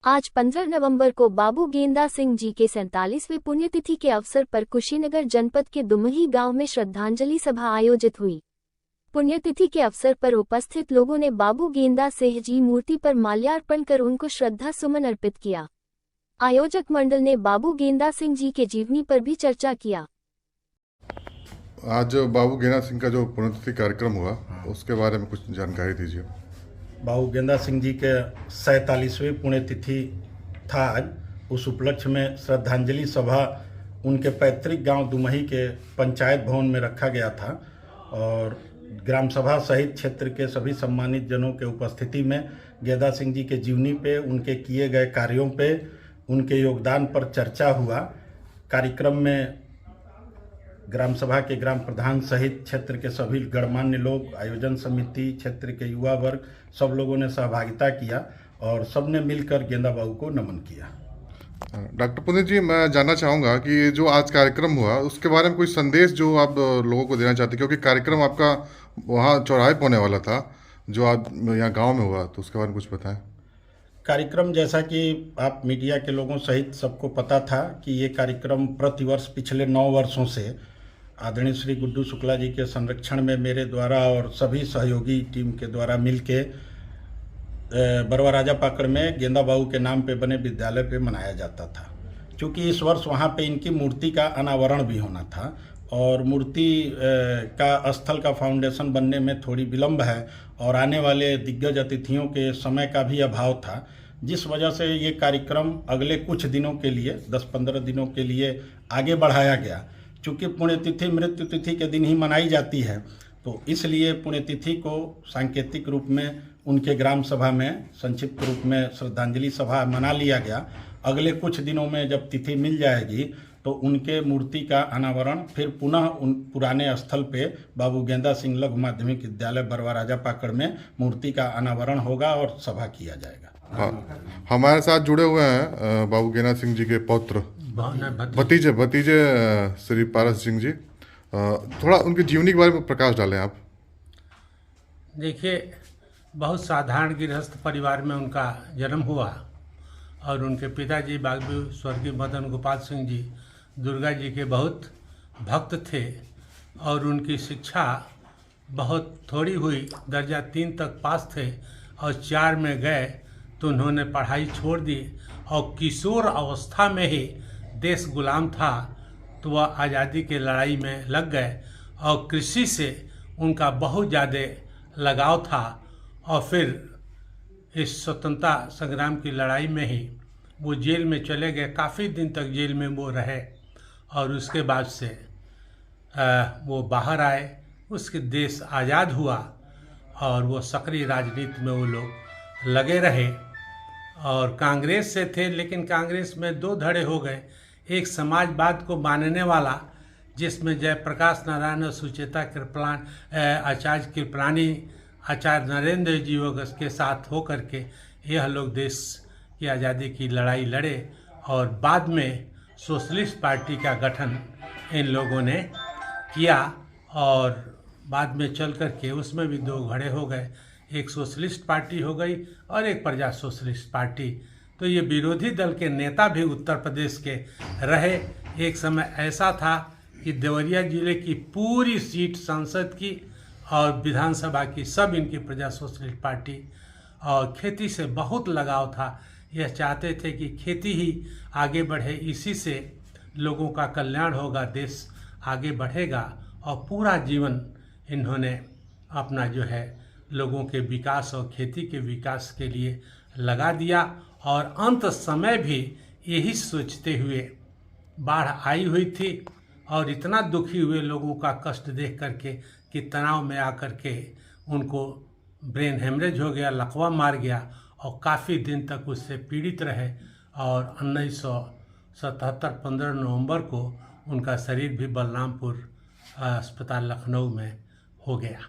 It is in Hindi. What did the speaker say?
आज 15 नवंबर को बाबू गेंदा सिंह जी के 47वें पुण्यतिथि के अवसर पर कुशीनगर जनपद के दुमही गांव में श्रद्धांजलि सभा आयोजित हुई। पुण्यतिथि के अवसर पर उपस्थित लोगों ने बाबू गेंदा सिंह जी मूर्ति पर माल्यार्पण कर उनको श्रद्धा सुमन अर्पित किया। आयोजक मंडल ने बाबू गेंदा सिंह जी के जीवनी पर भी चर्चा किया। आज बाबू गेंदा सिंह का जो पुण्यतिथि कार्यक्रम हुआ उसके बारे में कुछ जानकारी दीजिए। बाबू गेंदा सिंह जी के 47वें पुण्यतिथि था आज। उस उपलक्ष्य में श्रद्धांजलि सभा उनके पैतृक गांव दुमही के पंचायत भवन में रखा गया था और ग्राम सभा सहित क्षेत्र के सभी सम्मानित जनों के उपस्थिति में गेंदा सिंह जी के जीवनी पे, उनके किए गए कार्यों पे, उनके योगदान पर चर्चा हुआ। कार्यक्रम में ग्राम सभा के ग्राम प्रधान सहित क्षेत्र के सभी गणमान्य लोग, आयोजन समिति, क्षेत्र के युवा वर्ग, सब लोगों ने सहभागिता किया और सबने मिलकर गेंदा बाबू को नमन किया। डॉक्टर पुनीत जी, मैं जानना चाहूँगा कि जो आज कार्यक्रम हुआ उसके बारे में कोई संदेश जो आप लोगों को देना चाहते, क्योंकि कार्यक्रम आपका वहाँ चौराहे पर होने वाला था जो आज यहाँ गाँव में हुआ, तो उसके बारे में कुछ बताएं। कार्यक्रम, जैसा कि आप मीडिया के लोगों सहित सबको पता था कि ये कार्यक्रम प्रतिवर्ष पिछले 9 वर्षों से आदरणीय श्री गुड्डू शुक्ला जी के संरक्षण में मेरे द्वारा और सभी सहयोगी टीम के द्वारा मिलके बरवा राजा पाकड़ में गेंदा बाबू के नाम पे बने विद्यालय पे मनाया जाता था। क्योंकि इस वर्ष वहाँ पे इनकी मूर्ति का अनावरण भी होना था और मूर्ति का स्थल का फाउंडेशन बनने में थोड़ी विलम्ब है और आने वाले दिग्गज अतिथियों के समय का भी अभाव था, जिस वजह से ये कार्यक्रम अगले कुछ दिनों के लिए 10-15 दिनों के लिए आगे बढ़ाया गया। चूँकि पुण्यतिथि मृत्यु तिथि के दिन ही मनाई जाती है, तो इसलिए पुण्यतिथि को सांकेतिक रूप में उनके ग्राम सभा में संक्षिप्त रूप में श्रद्धांजलि सभा मना लिया गया। अगले कुछ दिनों में जब तिथि मिल जाएगी तो उनके मूर्ति का अनावरण फिर पुनः उन पुराने स्थल पे बाबू गेंदा सिंह लघु माध्यमिक विद्यालय बरवा राजा पाकड़ में मूर्ति का अनावरण होगा और सभा किया जाएगा। हाँ, हमारे साथ जुड़े हुए हैं बाबू गेंदा सिंह जी के पौत्र भतीजे श्री पारस सिंह जी। थोड़ा उनके जीवनी के बारे में प्रकाश डालें आप। देखिए, बहुत साधारण गृहस्थ परिवार में उनका जन्म हुआ और उनके पिताजी बागबी स्वर्गीय मदन गोपाल सिंह जी दुर्गा जी के बहुत भक्त थे और उनकी शिक्षा बहुत थोड़ी हुई। दर्जा 3 तक पास थे और 4 में गए तो उन्होंने पढ़ाई छोड़ दी और किशोर अवस्था में ही देश गुलाम था तो वह आज़ादी के लड़ाई में लग गए और कृषि से उनका बहुत ज़्यादा लगाव था और फिर इस स्वतंत्रता संग्राम की लड़ाई में ही वो जेल में चले गए। काफ़ी दिन तक जेल में वो रहे और उसके बाद से वो बाहर आए, उसके देश आज़ाद हुआ और वो सक्रिय राजनीति में वो लोग लगे रहे और कांग्रेस से थे, लेकिन कांग्रेस में 2 धड़े हो गए। एक समाजवाद को मानने वाला जिसमें जयप्रकाश नारायण और सुचेता आचार्य कृपलानी, आचार्य नरेंद्र जी के साथ होकर के यह लोग देश की आज़ादी की लड़ाई लड़े और बाद में सोशलिस्ट पार्टी का गठन इन लोगों ने किया और बाद में चल कर के उसमें भी 2 घड़े हो गए। एक सोशलिस्ट पार्टी हो गई और एक प्रजा सोशलिस्ट पार्टी। तो ये विरोधी दल के नेता भी उत्तर प्रदेश के रहे। एक समय ऐसा था कि देवरिया जिले की पूरी सीट संसद की और विधानसभा की सब इनकी प्रजा सोशलिस्ट पार्टी और खेती से बहुत लगाव था। यह चाहते थे कि खेती ही आगे बढ़े, इसी से लोगों का कल्याण होगा, देश आगे बढ़ेगा और पूरा जीवन इन्होंने अपना जो है लोगों के विकास और खेती के विकास के लिए लगा दिया और अंत समय भी यही सोचते हुए बाढ़ आई हुई थी और इतना दुखी हुए लोगों का कष्ट देख करके कि तनाव में आकर के उनको ब्रेन हेमरेज हो गया, लकवा मार गया और काफ़ी दिन तक उससे पीड़ित रहे और 1977 15 नवंबर को उनका शरीर भी बलरामपुर अस्पताल लखनऊ में हो गया।